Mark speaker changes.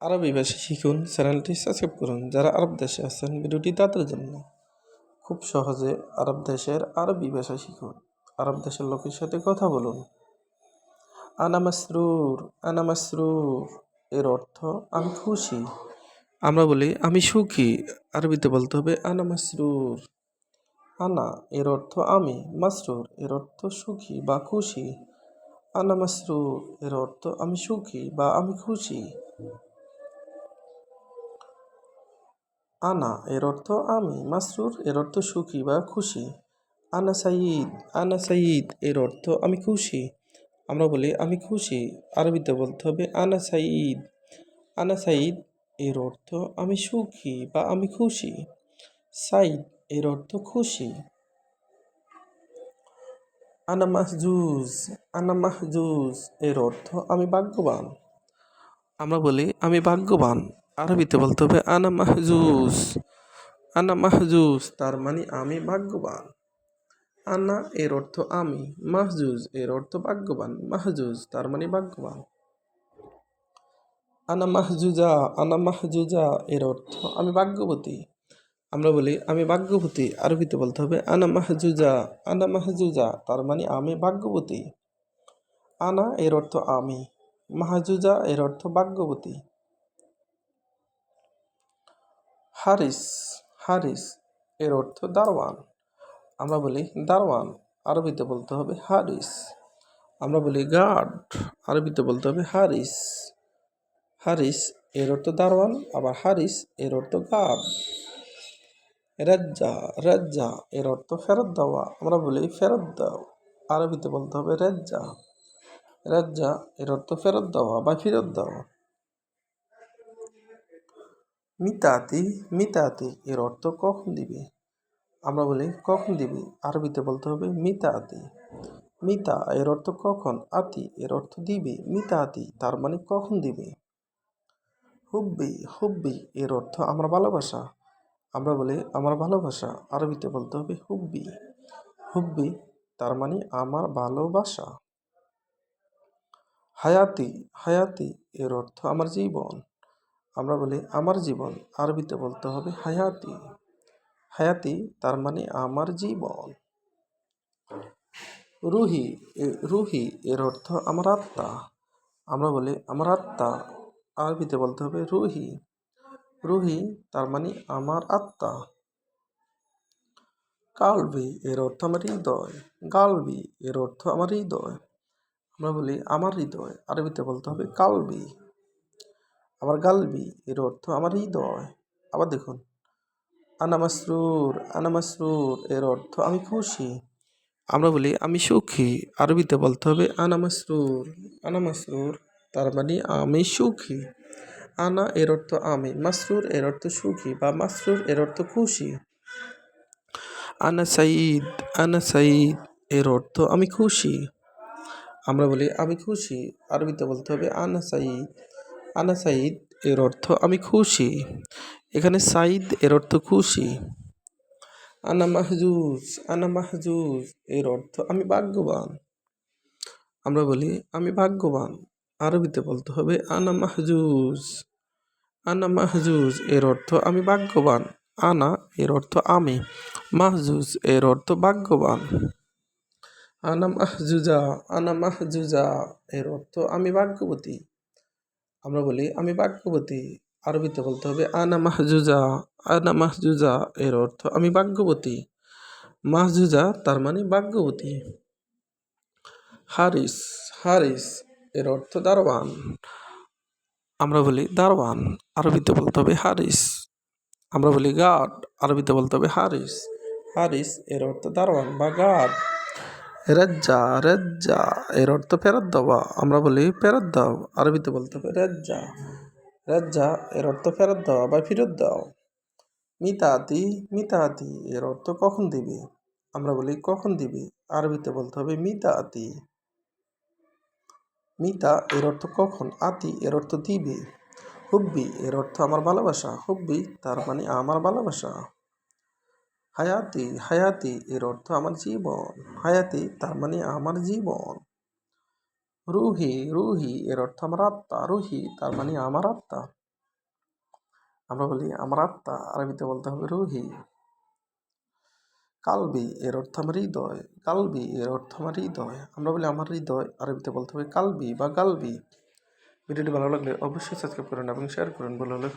Speaker 1: আরবি ভাষা শিখুন, চ্যানেলটি সাবস্ক্রাইব করুন। যারা আরব দেশে আছেন ভিডিওটি তাদের জন্য। খুব সহজে আরব দেশের আরবি ভাষা শিখুন। আরব দেশের লোকের সাথে কথা বলুন। আনা মাসরুর, আনা মাসরুর এর অর্থ আমি খুশি। আমরা বলি আমি সুখী, আরবিতে বলতে হবে আনা মাসরুর। আনা এর অর্থ আমি, মাসরুর এর অর্থ সুখী বা খুশি। আনা মাসরুর এর অর্থ আমি সুখী বা আমি খুশি। আনা এর অর্থ আমি, মাসরুর এর অর্থ সুখী বা খুশি। আনা সাইদ, আনা সাইদ এর অর্থ আমি খুশি। আমরা বলি আমি খুশি, আরবিতে বলতে হবে আনা সাইদ। আনা সাইদ এর অর্থ আমি সুখী বা আমি খুশি। সাইদ এর অর্থ খুশি। আনা মাহজুজ, আনা মাহজুজ এর অর্থ আমি ভাগ্যবান। আমরা বলি আমি ভাগ্যবান, আরবিতে বলতে হবে আনা মাহজুজ। আনা মাহজুজ তার মানে আমি ভাগ্যবান। আনা এর অর্থ আমি, মাহজুজ এর অর্থ ভাগ্যবান। মাহজুজ তার মানে ভাগ্যবান। আনা মাহজুজা, আনা মাহজুজা এর অর্থ আমি ভাগ্যবতী। আমরা বলি আমি ভাগ্যবতী, আরবিতে বলতে হবে আনা মাহজুজা। আনা মাহজুজা তার মানে আমি ভাগ্যবতী। আনা এর অর্থ আমি, মাহজুজা এর অর্থ ভাগ্যবতী। হারিস, হারিস এর অর্থ দারোয়ান। আমরা বলি দারোয়ান, আরবিতে বলতে হবে হারিস। আমরা বলি গার্ড, আরবিতে বলতে হবে হারিস। হারিস এর অর্থ দারোয়ান, আবার হারিস এর অর্থ গার্ড। রেজ্জা, রেজ্জা এর অর্থ ফেরত দেওয়া। আমরা বলি ফেরত দাও, আরবিতে বলতে হবে রেজ্জা। রেজ্জা এর অর্থ ফেরত দেওয়া বা ফেরত দেওয়া। মিতাতি, মিতাতি এর অর্থ কখন দিবি। আমরা বলি কখন দিবি, আরবিতে বলতে হবে মিতাতি। মিতা এর অর্থ কখন, আতি এর অর্থ দিবি। মিতাতি তার মানে কখন দিবি। হুব্বি, হুব্বি এর অর্থ আমার ভালোবাসা। আমরা বলি আমার ভালোবাসা, আরবিতে বলতে হবে হুব্বি। হুব্বি তার মানে আমার ভালোবাসা। হায়াতি, হায়াতি এর অর্থ আমার জীবন। আমরা বলি আমার জীবন, আরবিতে বলতে হবে হায়াতি। হায়াতি তার মানে আমার জীবন। রুহি, রুহি এর অর্থ আমার আত্মা। আমরা বলি আমার আত্মা, আরবিতে বলতে হবে রুহি। রুহি তার মানে আমার আত্মা। কালবি এর অর্থ আমার হৃদয়। গালবি এর অর্থ আমার হৃদয়। আমরা বলি আমার হৃদয়, আরবিতে বলতে হবে কালবি। আবার গালবি এর অর্থ আমার হৃদয়। আবার দেখুন আনা মাসরুর, আনা মাসরুর এর অর্থ আমি খুশি। আমরা বলি আমি সুখী, আরবিতে বলতে হবে আনা মাসরুর। আনা মাসরুর তার মানে আমি সুখী। আনা এর অর্থ আমি, মাসরুর এর অর্থ সুখী বা মাসরুর এর অর্থ খুশি। আনা সাইদ, আনা সাইদ এর অর্থ আমি খুশি। আমরা বলি আমি খুশি, আরবিতে বলতে হবে আনা সাইদ। আনা সাইদ এর অর্থ আমি খুশি। এখানে সাইদ এর অর্থ খুশি। আনা মাহজুজ, আনা মাহজুজ এর অর্থ আমি ভাগ্যবান। আমরা বলি আমি ভাগ্যবান, আরবিতে বলতে হবে আনা মাহজুজ। আনা মাহজুজ এর অর্থ আমি ভাগ্যবান। আনা এর অর্থ আমি, মাহজুজ এর অর্থ ভাগ্যবান। আনা মাহজুজা, আনা মাহজুজা এর অর্থ আমি ভাগ্যবতী। আমরা বলি আমি ভাগ্যবতী, আরবিতে বলতে হবে আনা মাহজুজা। আনা মাহজুজা এর অর্থ আমি ভাগ্যবতী। মাহজুজা তার মানে ভাগ্যবতী। হারিস, হারিস এর অর্থ দারোয়ান। আমরা বলি দারোয়ান, আরবিতে বলতে হবে হারিস। আমরা বলি গার্ড, আরবিতে বলতে হবে হারিস। হারিস এর অর্থ দারোয়ান বা গার্ড। রেজ্জা, রেজ্জা এর অর্থ ফেরত দেওয়া। আমরা বলি ফেরত দাও, আরবিতে বলতে হবে রেজ্জা। রেজ্জা এর অর্থ ফেরত দেওয়া বা ফেরত দাও। মিতাতি, মিতাতি এর অর্থ কখন দিবি। আমরা বলি কখন দিবি, আরবিতে বলতে হবে মিতাতি। মিতা এর অর্থ কখন, আতি এর অর্থ দিবি। হুব্বি এর অর্থ আমার ভালোবাসা। হুব্বি তার মানে আমার ভালোবাসা। হায়াতি, হায়াতি এর অর্থ আমার জীবন। হায়াতি তার মানে আমার জীবন। রুহি, রুহি এর অর্থ আমার আত্মা। রুহি তার মানে আমার আত্মা। আমরা বলি আমার আত্মা, আরবিতে বলতে হবে রুহি। কালবি এর অর্থ আমার হৃদয়, কালবি এর অর্থ আমার হৃদয়। আমরা বলি আমার হৃদয়, আরবিতে বলতে হবে কালবি বা গালবি। ভিডিওটি ভালো লাগলে অবশ্যই সাবস্ক্রাইব করুন এবং শেয়ার করুন। ভালো লাগলে